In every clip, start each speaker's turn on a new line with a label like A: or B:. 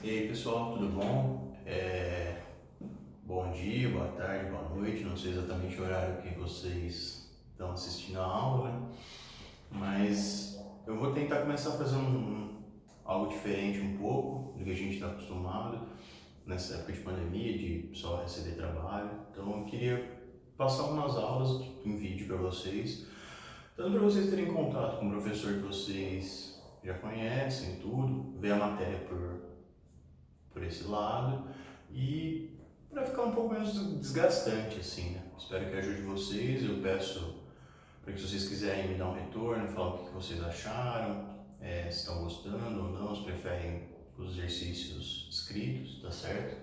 A: E aí pessoal, tudo bom? Bom dia, boa tarde, boa noite. Não sei exatamente o horário que vocês estão assistindo a aula, né? Mas eu vou tentar começar a fazer algo diferente um pouco do que a gente está acostumado nessa época de pandemia, de só receber trabalho. Então eu queria passar umas aulas em vídeo para vocês, tanto para vocês terem contato com o professor que vocês já conhecem, tudo, ver a matéria por esse lado e para ficar um pouco menos desgastante assim, né? Espero que ajude vocês. Eu peço para que se vocês quiserem me dar um retorno, falar o que vocês acharam, se estão gostando ou não, se preferem os exercícios escritos, tá certo?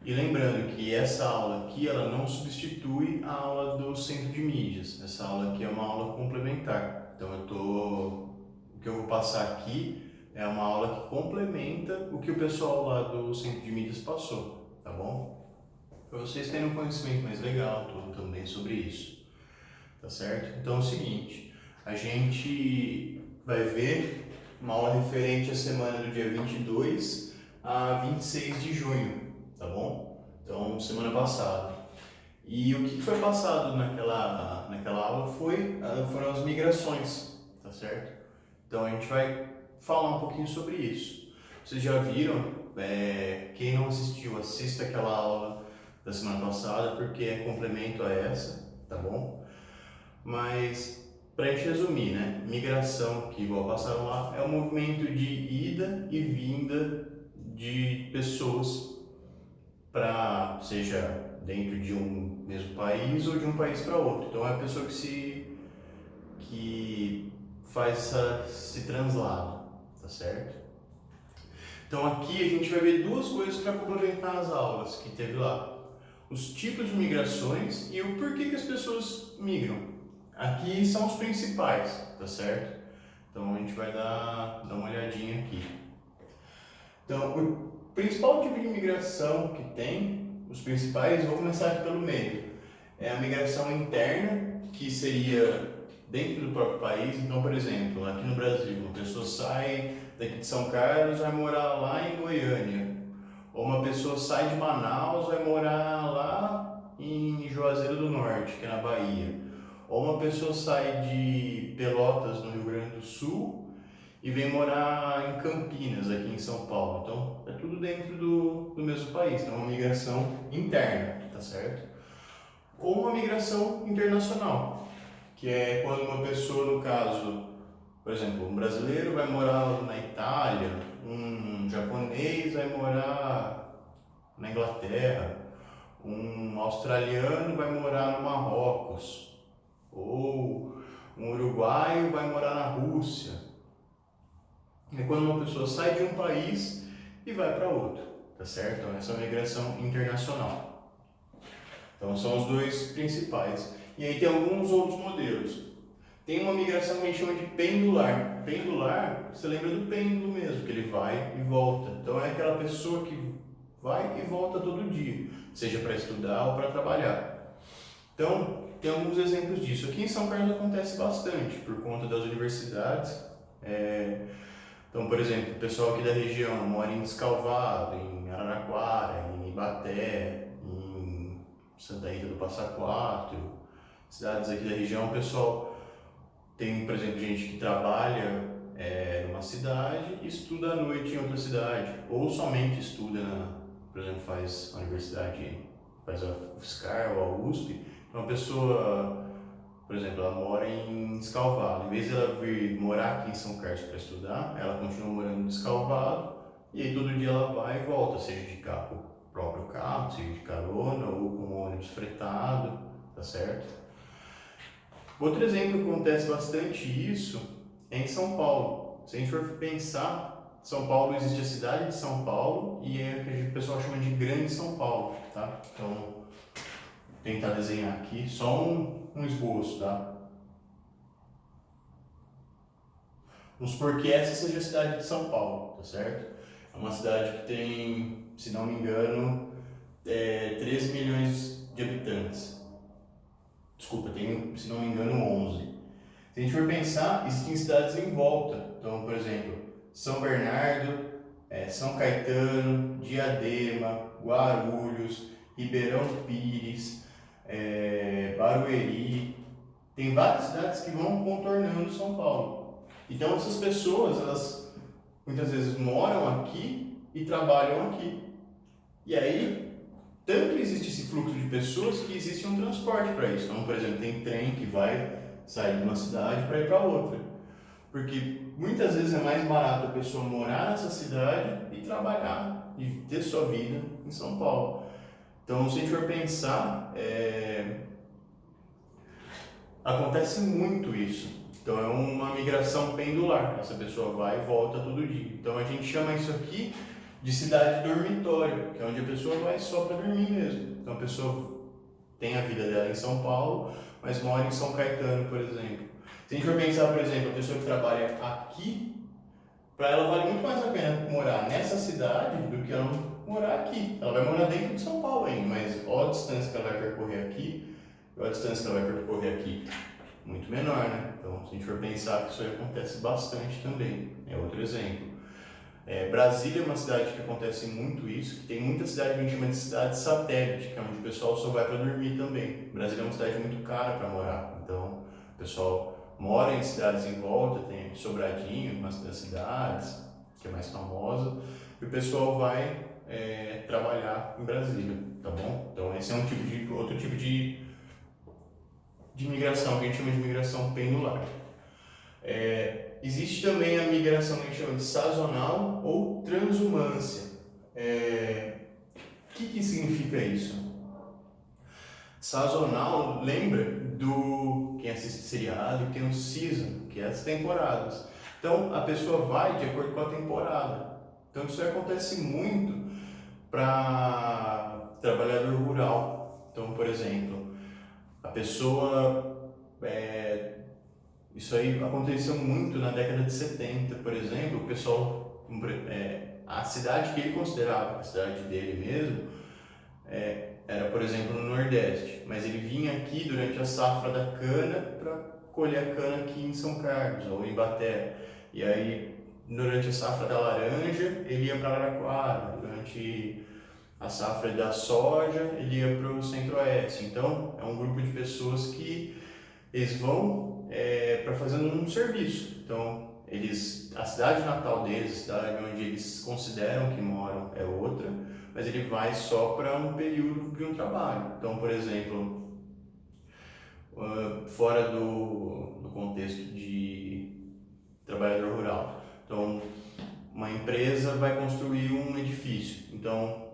A: E lembrando que essa aula aqui, ela não substitui a aula do centro de mídias. Essa aula aqui é uma aula complementar. Então o que eu vou passar aqui é uma aula que complementa o que o pessoal lá do centro de mídias passou, tá bom? Para vocês terem um conhecimento mais legal, tudo também sobre isso, tá certo? Então é o seguinte, a gente vai ver uma aula referente à semana do dia 22 a 26 de junho, tá bom? Então, semana passada. E o que foi passado naquela aula foram as migrações, tá certo? Então a gente vai falar um pouquinho sobre isso. Vocês já viram? Quem não assistiu, assista aquela aula da semana passada, porque é complemento a essa, tá bom? Mas, para a gente resumir, né? Migração, que igual passaram lá, é um movimento de ida e vinda de pessoas para, seja dentro de um mesmo país ou de um país para outro. Então é a pessoa que faz esse translado, tá certo? Então aqui a gente vai ver duas coisas para complementar as aulas que teve lá. Os tipos de migrações e o porquê que as pessoas migram. Aqui são os principais, tá certo? Então a gente vai dar uma olhadinha aqui. Então, o principal tipo de migração que tem, os principais, vou começar aqui pelo meio. É a migração interna, que seria dentro do próprio país. Então, por exemplo, aqui no Brasil, uma pessoa sai daqui de São Carlos, vai morar lá em Goiânia. Ou uma pessoa sai de Manaus, vai morar lá em Juazeiro do Norte, que é na Bahia. Ou uma pessoa sai de Pelotas, no Rio Grande do Sul, e vem morar em Campinas, aqui em São Paulo. Então, é tudo dentro do mesmo país. Então, é uma migração interna, tá certo? Ou uma migração internacional, que é quando uma pessoa, no caso, por exemplo, um brasileiro vai morar na Itália, um japonês vai morar na Inglaterra, um australiano vai morar no Marrocos, ou um uruguaio vai morar na Rússia. É quando uma pessoa sai de um país e vai para outro, tá certo? Então, essa é uma migração internacional. Então, são os dois principais. E aí tem alguns outros modelos. Tem uma migração que a gente chama de pendular. Pendular, você lembra do pêndulo mesmo, que ele vai e volta. Então, é aquela pessoa que vai e volta todo dia, seja para estudar ou para trabalhar. Então, tem alguns exemplos disso. Aqui em São Carlos acontece bastante, por conta das universidades. Então, por exemplo, o pessoal aqui da região mora em Descalvado, em Araraquara, em Ibaté, em Santa Rita do Passa Quatro, cidades aqui da região. O pessoal tem, por exemplo, gente que trabalha numa cidade e estuda à noite em outra cidade, ou somente estuda, por exemplo, faz a universidade, faz a UFSCar ou a USP. Então, a pessoa, por exemplo, ela mora em Descalvado. Em vez de ela vir morar aqui em São Carlos para estudar, ela continua morando em Descalvado e aí todo dia ela vai e volta, seja de carro, próprio carro, seja de carona ou com ônibus fretado, tá certo? Outro exemplo que acontece bastante isso é em São Paulo. Se a gente for pensar, São Paulo existe a cidade de São Paulo e é o que o pessoal chama de Grande São Paulo, tá? Então, vou tentar desenhar aqui só um esboço, tá? Vamos supor que essa seja a cidade de São Paulo, tá certo? É uma cidade que tem, se não me engano, 13 milhões de habitantes. Desculpa, tem, se não me engano, 11. Se a gente for pensar, existem cidades em volta. Então, por exemplo, São Bernardo, São Caetano, Diadema, Guarulhos, Ribeirão Pires, Barueri. Tem várias cidades que vão contornando São Paulo. Então essas pessoas, elas muitas vezes moram aqui e trabalham aqui. E aí, tanto existe esse fluxo de pessoas que existe um transporte para isso. Então, por exemplo, tem trem que vai sair de uma cidade para ir para outra. Porque muitas vezes é mais barato a pessoa morar nessa cidade e trabalhar e ter sua vida em São Paulo. Então, se a gente for pensar, acontece muito isso. Então, é uma migração pendular. Essa pessoa vai e volta todo dia. Então, a gente chama isso aqui de cidade dormitório, que é onde a pessoa vai só para dormir mesmo. Então, a pessoa tem a vida dela em São Paulo, mas mora em São Caetano, por exemplo. Se a gente for pensar, por exemplo, a pessoa que trabalha aqui, para ela vale muito mais a pena morar nessa cidade do que ela morar aqui. Ela vai morar dentro de São Paulo ainda, mas olha a distância que ela vai percorrer aqui, olha a distância que ela vai percorrer aqui. Muito menor, né? Então, se a gente for pensar que isso aí acontece bastante também, é outro exemplo. Brasília é uma cidade que acontece muito isso, que tem muita cidade que a gente chama de cidade satélite, que é onde o pessoal só vai para dormir também. Brasília é uma cidade muito cara para morar, então o pessoal mora em cidades em volta, tem Sobradinho, uma das cidades que é mais famosa, e o pessoal vai trabalhar em Brasília, tá bom? Então esse é outro tipo de migração, que a gente chama de migração pendular. Existe também a migração que a gente chama de sazonal ou transumância. O que significa isso? Sazonal lembra do quem assiste seriado, que tem um season, que é as temporadas. Então a pessoa vai de acordo com a temporada. Então isso acontece muito para trabalhador rural. Então, por exemplo, a pessoa isso aí aconteceu muito na década de 70, por exemplo. O pessoal, a cidade que ele considerava a cidade dele mesmo, era, por exemplo, no Nordeste, mas ele vinha aqui durante a safra da cana para colher a cana aqui em São Carlos ou em Ibaté. E aí, durante a safra da laranja, ele ia para Araraquara. Durante a safra da soja, ele ia para o Centro-Oeste. Então, é um grupo de pessoas que eles vão para fazer um serviço. Então, a cidade natal deles, a cidade onde eles consideram que moram é outra, mas ele vai só para um período de um trabalho. Então, por exemplo, fora do contexto de trabalhador rural. Então, uma empresa vai construir um edifício. Então,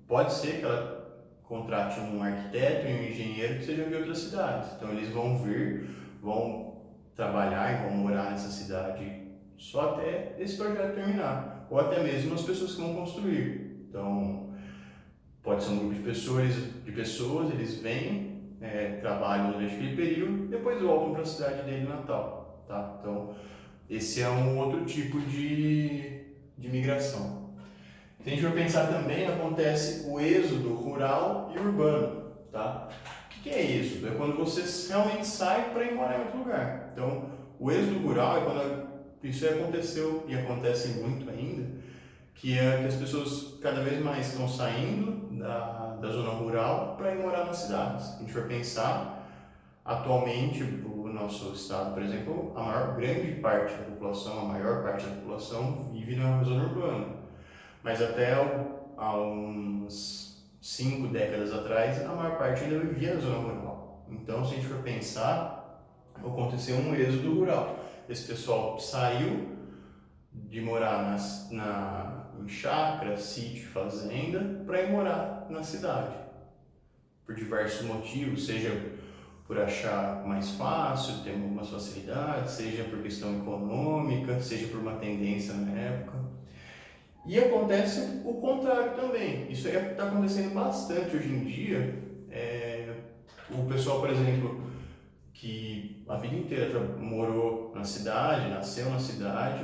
A: pode ser que ela contrate um arquiteto e um engenheiro que sejam de outras cidades. Então eles vão vir, vão trabalhar e vão morar nessa cidade só até esse projeto terminar. Ou até mesmo as pessoas que vão construir. Então pode ser um grupo de pessoas, eles vêm, trabalham durante aquele período, depois voltam para a cidade dele natal. Tá? Então esse é um outro tipo de migração. Se a gente for pensar também, acontece o êxodo rural e urbano, tá? O que é êxodo? É quando você realmente sai para ir morar em outro lugar. Então, o êxodo rural é quando isso aconteceu e acontece muito ainda, que é que as pessoas cada vez mais estão saindo da zona rural para ir morar nas cidades. Se a gente for pensar, atualmente, o nosso estado, por exemplo, a maior parte da população vive na zona urbana. Mas até há uns 5 décadas atrás, a maior parte ainda vivia na zona rural. Então, se a gente for pensar, aconteceu um êxodo rural. Esse pessoal saiu de morar em chácara, sítio, fazenda, para ir morar na cidade. Por diversos motivos, seja por achar mais fácil, ter algumas facilidades, seja por questão econômica, seja por uma tendência na época. E acontece o contrário também. Isso está acontecendo bastante hoje em dia. O pessoal, por exemplo, que a vida inteira morou na cidade, nasceu na cidade,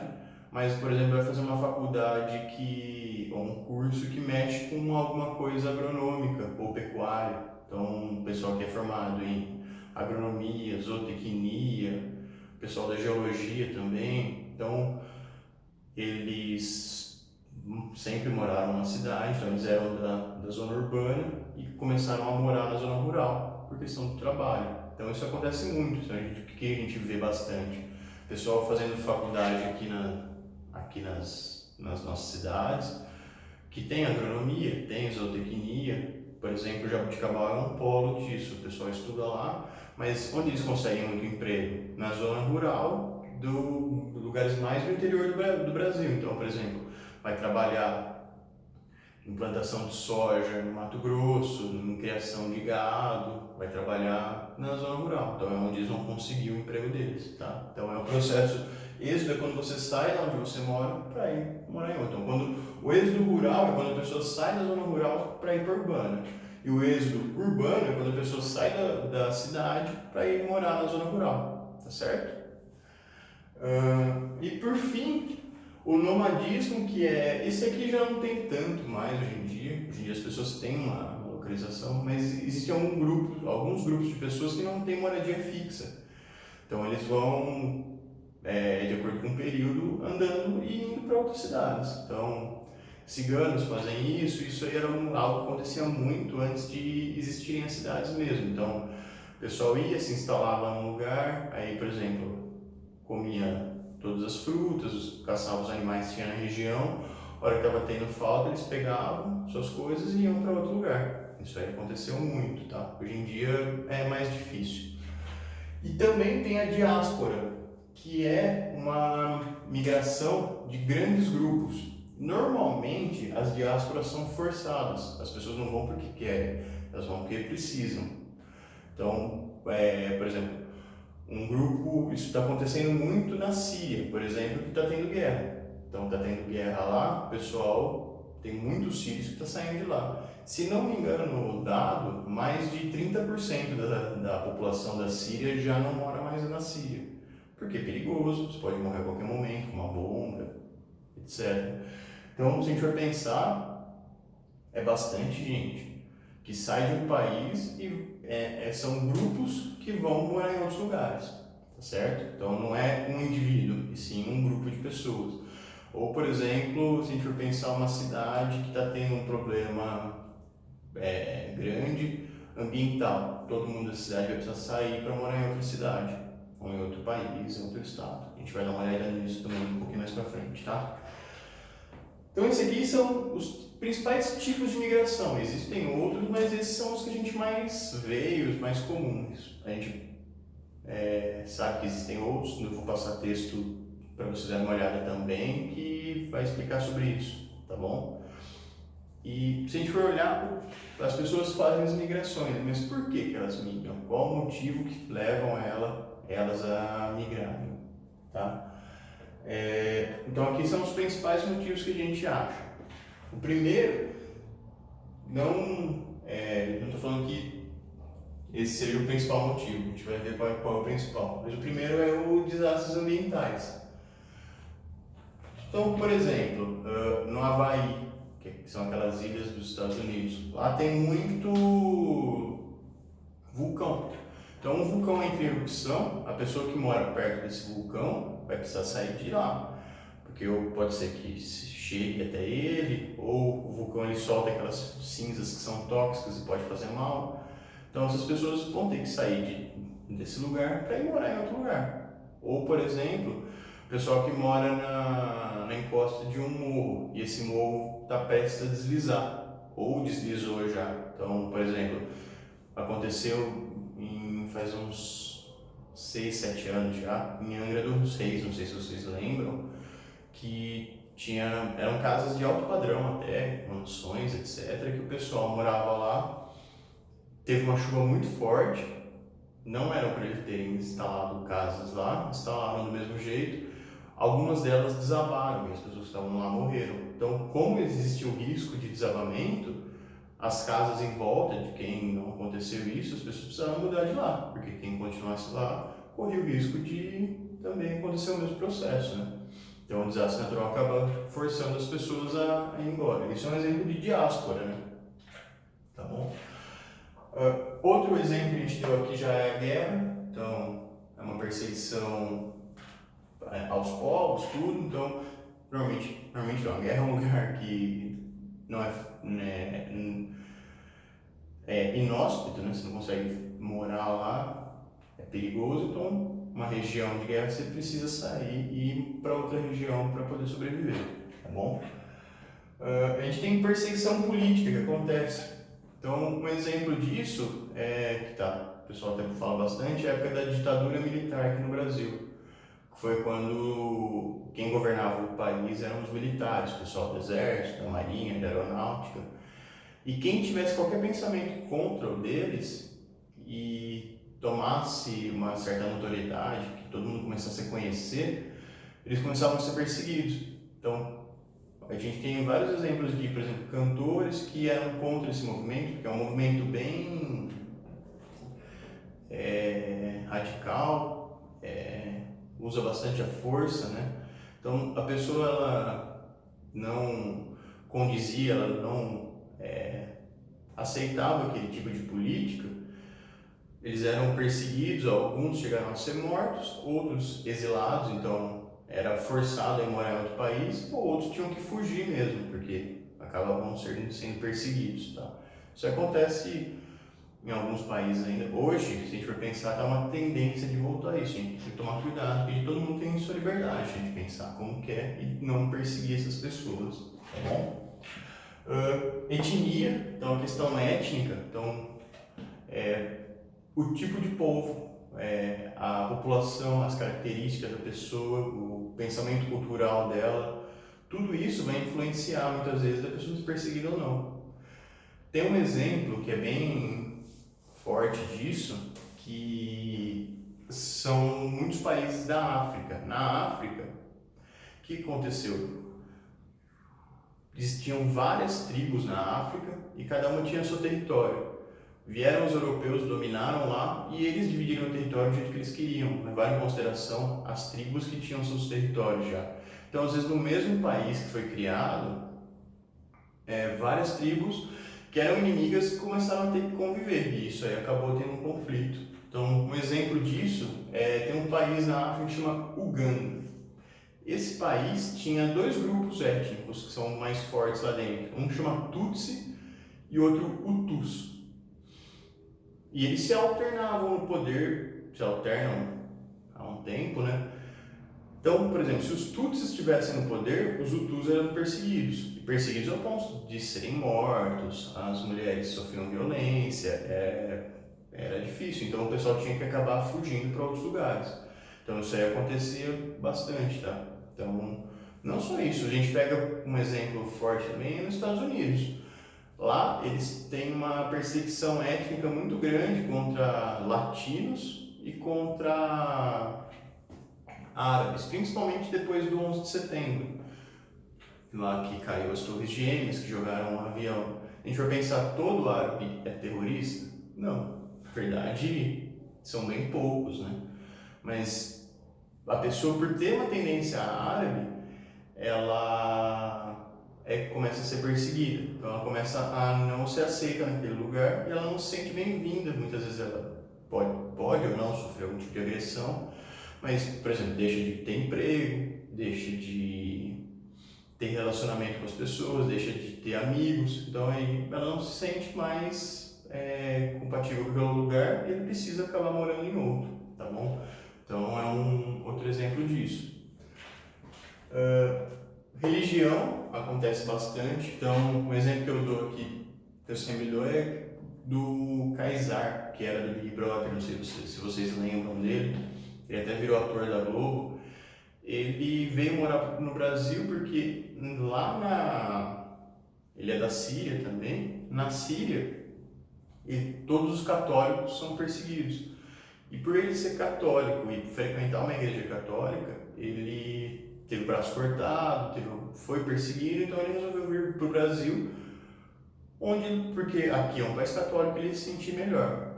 A: mas, por exemplo, vai fazer uma faculdade ou um curso que mexe com alguma coisa agronômica ou pecuária. Então, o pessoal que é formado em agronomia, zootecnia, o pessoal da geologia também. Então, eles sempre moraram na cidade, então eles eram da zona urbana e começaram a morar na zona rural por questão do trabalho. Então isso acontece muito, então, o que a gente vê bastante? Pessoal fazendo faculdade aqui nas nossas cidades, que tem agronomia, tem zootecnia, por exemplo, Jaboticabal é um polo disso, o pessoal estuda lá, mas onde eles conseguem muito emprego? Na zona rural, dos lugares mais do interior do Brasil. Então, por exemplo, vai trabalhar em plantação de soja no Mato Grosso, em criação de gado, vai trabalhar na zona rural. Então é onde eles vão conseguir o emprego deles, tá? Então é o processo. Êxodo é quando você sai de onde você mora para ir morar em outro. Então o êxodo rural é quando a pessoa sai da zona rural para ir para a urbana. E o êxodo urbano é quando a pessoa sai da cidade para ir morar na zona rural, tá certo? E por fim, o nomadismo, que esse aqui já não tem tanto mais hoje em dia. Hoje em dia as pessoas têm uma localização, mas existem alguns grupos de pessoas que não têm moradia fixa. Então eles vão, de acordo com o período, andando e indo para outras cidades. Então, ciganos fazem isso aí era algo que acontecia muito antes de existirem as cidades mesmo. Então, o pessoal ia, se instalava num lugar, aí, por exemplo, comia todas as frutas, caçava os animais que tinha na região, a hora que estava tendo falta, eles pegavam suas coisas e iam para outro lugar. Isso aí aconteceu muito, tá? Hoje em dia é mais difícil. E também tem a diáspora, que é uma migração de grandes grupos. Normalmente as diásporas são forçadas, as pessoas não vão porque querem, elas vão porque precisam. Então, por exemplo, um grupo, isso está acontecendo muito na Síria, por exemplo, que está tendo guerra. Então está tendo guerra lá, o pessoal, tem muitos sírios que estão saindo de lá. Se não me engano, no dado, mais de 30% da população da Síria já não mora mais na Síria. Porque é perigoso, você pode morrer a qualquer momento, com uma bomba, etc. Então, se a gente for pensar, é bastante gente que sai de um país e são grupos que vão morar em outros lugares, tá certo? Então não é um indivíduo, e sim um grupo de pessoas. Ou, por exemplo, se a gente for pensar uma cidade que está tendo um problema grande ambiental, todo mundo da cidade vai precisar sair para morar em outra cidade, ou em outro país, em outro estado. A gente vai dar uma olhada nisso também um pouquinho mais para frente, tá? Então, esses aqui são os principais tipos de migração. Existem outros, mas esses são os que a gente mais vê e os mais comuns. A gente sabe que existem outros, eu vou passar texto para vocês darem uma olhada também, que vai explicar sobre isso, tá bom? E se a gente for olhar, as pessoas fazem as migrações, mas por que elas migram? Qual o motivo que levam elas a migrarem, tá? Então aqui são os principais motivos que a gente acha. O primeiro, não estou falando que esse seja o principal motivo, a gente vai ver qual é o principal, mas o primeiro é o desastres ambientais. Então, por exemplo, no Havaí, que são aquelas ilhas dos Estados Unidos, lá tem muito vulcão. Então, um vulcão entra em erupção, a pessoa que mora perto desse vulcão vai precisar sair de lá, porque pode ser que chegue até ele, ou o vulcão ele solta aquelas cinzas que são tóxicas e pode fazer mal. Então, essas pessoas vão ter que sair desse lugar para ir morar em outro lugar. Ou, por exemplo, o pessoal que mora na encosta de um morro, e esse morro está prestes a deslizar, ou deslizou já. Então, por exemplo, aconteceu faz uns 6, 7 anos já, em Angra dos Reis, não sei se vocês lembram, que eram casas de alto padrão até, mansões, etc., que o pessoal morava lá, teve uma chuva muito forte, não era para eles terem instalado casas lá, instalaram do mesmo jeito, algumas delas desabaram e as pessoas que estavam lá morreram. Então, como existia o risco de desabamento, as casas em volta de quem não aconteceu isso, as pessoas precisavam mudar de lá, porque quem continuasse lá corria o risco de também acontecer o mesmo processo, né? Então, o desastre natural acaba forçando as pessoas a ir embora. Isso é um exemplo de diáspora, né? Tá bom? Outro exemplo que a gente deu aqui já é a guerra. Então, é uma perseguição aos povos, tudo. Então, Normalmente não, a guerra é um lugar que não é, né, é inóspito, né? Você não consegue morar lá, é perigoso, então uma região de guerra você precisa sair e ir para outra região para poder sobreviver, tá bom? A gente tem perseguição política que acontece. Então, um exemplo disso é que o pessoal até fala bastante, é a época da ditadura militar aqui no Brasil, que foi quando quem governava o país eram os militares, o pessoal do exército, da marinha, da aeronáutica. E quem tivesse qualquer pensamento contra o deles e tomasse uma certa notoriedade, que todo mundo começasse a conhecer, eles começavam a ser perseguidos. Então, a gente tem vários exemplos de, por exemplo, cantores que eram contra esse movimento, porque é um movimento bem radical, usa bastante a força, né? Então, a pessoa ela não condizia, ela não aceitava aquele tipo de política, eles eram perseguidos, alguns chegaram a ser mortos, outros exilados, então era forçado a ir morar em outro país, ou outros tinham que fugir mesmo, porque acabavam sendo perseguidos, tá? Isso acontece em alguns países ainda. Hoje, se a gente for pensar, tá uma tendência de voltar a isso. A gente tem que tomar cuidado, porque todo mundo tem sua liberdade de pensar como quer e não perseguir essas pessoas, tá bom? Etnia, então a questão étnica, então o tipo de povo, a população, as características da pessoa, o pensamento cultural dela, tudo isso vai influenciar muitas vezes a pessoa ser perseguida ou não. Tem um exemplo que é bem forte disso, que são muitos países da África. Na África, o que aconteceu? Existiam várias tribos na África e cada uma tinha seu território. Vieram os europeus, dominaram lá e eles dividiram o território do jeito que eles queriam, levaram em consideração as tribos que tinham seus territórios já. Então, às vezes, no mesmo país que foi criado, várias tribos que eram inimigas começaram a ter que conviver e isso aí acabou tendo um conflito. Então, um exemplo disso tem um país na África que chama Uganda. Esse país tinha dois grupos étnicos que são mais fortes lá dentro. Um chama Tutsi e outro Hutus. E eles se alternavam no poder, se alternam há um tempo, né? Então, por exemplo, se os Tutsis estivessem no poder, os Hutus eram perseguidos. E perseguidos ao ponto de serem mortos, as mulheres sofriam violência, era difícil. Então o pessoal tinha que acabar fugindo para outros lugares. Então isso aí acontecia bastante, tá? Então, não só isso, a gente pega um exemplo forte também nos Estados Unidos. Lá eles têm uma perseguição étnica muito grande contra latinos e contra árabes, principalmente depois do 11 de setembro, lá que caiu as Torres Gêmeas, que jogaram um avião. A gente vai pensar todo árabe é terrorista? Não, na verdade são bem poucos, né? Mas a pessoa, por ter uma tendência árabe, ela começa a ser perseguida, então ela começa a não ser aceita naquele lugar e ela não se sente bem-vinda. Muitas vezes ela pode ou não sofrer algum tipo de agressão, mas, por exemplo, deixa de ter emprego, deixa de ter relacionamento com as pessoas, deixa de ter amigos, então aí ela não se sente mais compatível com aquele lugar e ele precisa acabar morando em outro, tá bom? Então é um outro exemplo disso. Religião acontece bastante, então um exemplo que eu dou aqui, que eu sempre dou é do Kaysar, que era do Big Brother, não sei se vocês lembram dele, ele até virou ator da Globo. Ele veio morar no Brasil porque ele é da Síria também, na Síria todos os católicos são perseguidos. E por ele ser católico e frequentar uma igreja católica, ele teve o braço cortado, foi perseguido, então ele resolveu vir para o Brasil, porque aqui é um país católico, ele se sentir melhor.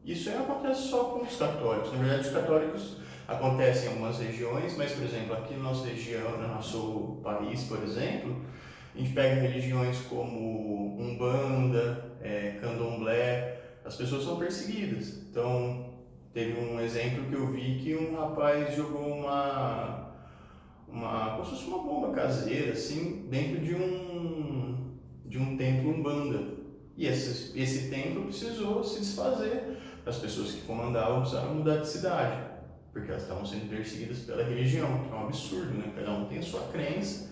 A: Isso aí não acontece só com os católicos, na verdade os católicos acontecem em algumas regiões, mas por exemplo aqui na nossa região, no nosso país, por exemplo, a gente pega religiões como Umbanda, Candomblé, as pessoas são perseguidas. Então teve um exemplo que eu vi que um rapaz jogou como se fosse uma bomba caseira, assim, dentro de um templo umbanda. E esse templo precisou se desfazer. As pessoas que comandavam precisaram mudar de cidade, porque elas estavam sendo perseguidas pela religião. É um absurdo, né? Cada um tem a sua crença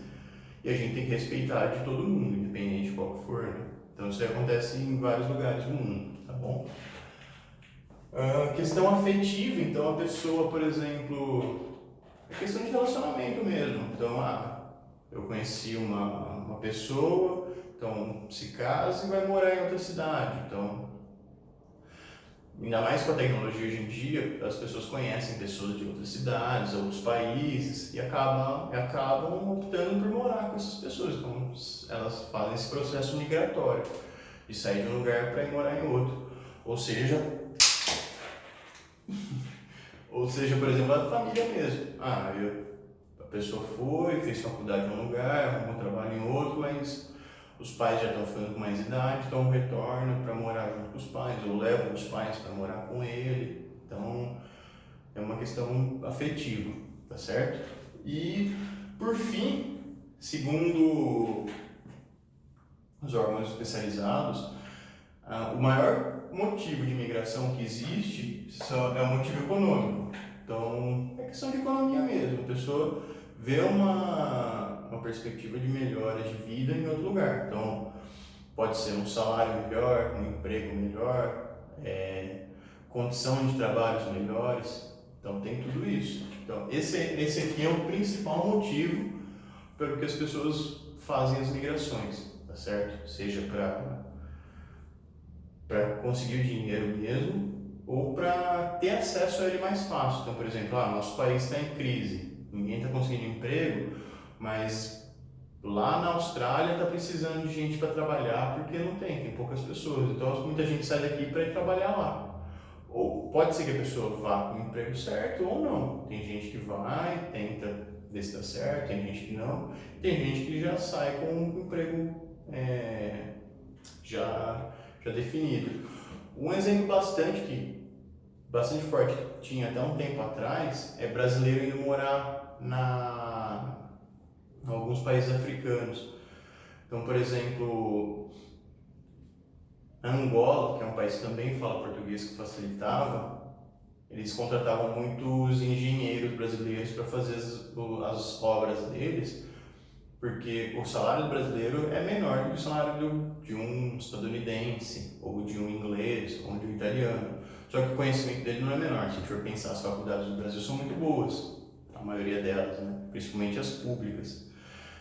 A: e a gente tem que respeitar de todo mundo, independente de qual que for, né? Então isso acontece em vários lugares do mundo, tá bom? Questão afetiva, então a pessoa, por exemplo, é questão de relacionamento mesmo. Então, eu conheci uma pessoa, então se casa e vai morar em outra cidade. Então, ainda mais com a tecnologia hoje em dia, as pessoas conhecem pessoas de outras cidades, outros países e acabam optando por morar com essas pessoas. Então, elas fazem esse processo migratório de sair de um lugar para ir morar em outro. Ou seja, por exemplo, a família mesmo. A pessoa fez faculdade em um lugar, arrumou trabalho em outro, mas os pais já estão ficando com mais idade, então retorna para morar junto com os pais, ou leva os pais para morar com ele. Então, é uma questão afetiva, tá certo? E, por fim, segundo os órgãos especializados, o maior motivo de imigração que existe é o motivo econômico. Então, é questão de economia mesmo. A pessoa vê uma perspectiva de melhora de vida em outro lugar. Então, pode ser um salário melhor, um emprego melhor, condição de trabalhos melhores. Então, tem tudo isso. Então, esse aqui é o principal motivo pelo que as pessoas fazem as migrações, tá certo? Seja para conseguir o dinheiro mesmo, ou para ter acesso a ele mais fácil. Então, por exemplo, nosso país está em crise, ninguém está conseguindo emprego, mas lá na Austrália está precisando de gente para trabalhar porque não tem poucas pessoas. Então, muita gente sai daqui para ir trabalhar lá. Ou pode ser que a pessoa vá com o emprego certo ou não. Tem gente que vai, tenta ver se dá certo, tem gente que não, tem gente que já sai com um emprego já definido. Um exemplo bastante forte que tinha até um tempo atrás é brasileiro indo morar em alguns países africanos. Então, por exemplo, Angola, que é um país que também fala português, que facilitava, eles contratavam muitos engenheiros brasileiros para fazer as obras deles, porque o salário do brasileiro é menor do que o salário de um estadunidense, ou de um inglês, ou de um italiano. Só que o conhecimento dele não é menor. Se a gente for pensar, as faculdades do Brasil são muito boas, a maioria delas, né? Principalmente as públicas.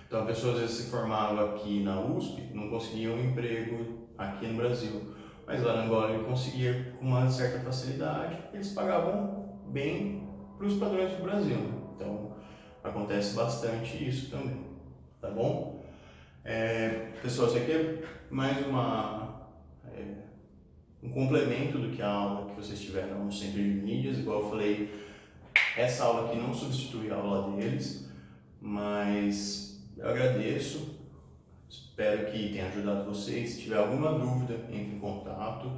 A: Então a pessoa às vezes se formava aqui na USP, não conseguia um emprego aqui no Brasil. Mas lá na Angola ele conseguia com uma certa facilidade, eles pagavam bem para os padrões do Brasil. Então acontece bastante isso também. Tá bom? Pessoal, isso aqui é mais um complemento do que a aula que vocês tiveram no Centro de Mídias. Igual eu falei, essa aula aqui não substitui a aula deles, mas eu agradeço, espero que tenha ajudado vocês. Se tiver alguma dúvida, entre em contato,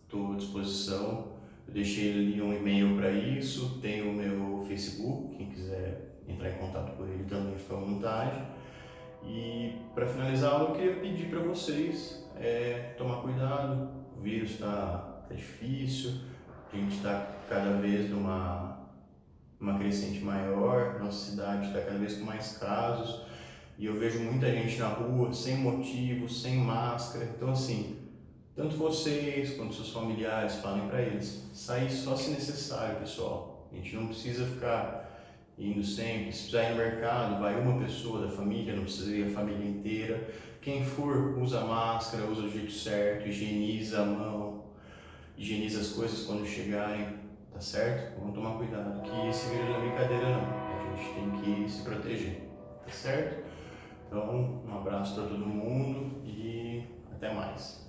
A: estou à disposição. Eu deixei ali um e-mail para isso, tem o meu Facebook, quem quiser entrar em contato com ele também fica à vontade. E para finalizar a aula, eu queria pedir para vocês tomar cuidado. O vírus está difícil, a gente está cada vez numa crescente maior, nossa cidade está cada vez com mais casos e eu vejo muita gente na rua sem motivo, sem máscara. Então, assim, tanto vocês quanto seus familiares, falem para eles: sair só se necessário, pessoal. A gente não precisa ficar indo sempre. Se precisar ir no mercado, vai uma pessoa da família, não precisa ir a família inteira. Quem for, usa máscara, usa do jeito certo, higieniza a mão, higieniza as coisas quando chegarem, tá certo? Vamos tomar cuidado, que esse vírus não é brincadeira não, a gente tem que se proteger, tá certo? Então, um abraço para todo mundo e até mais.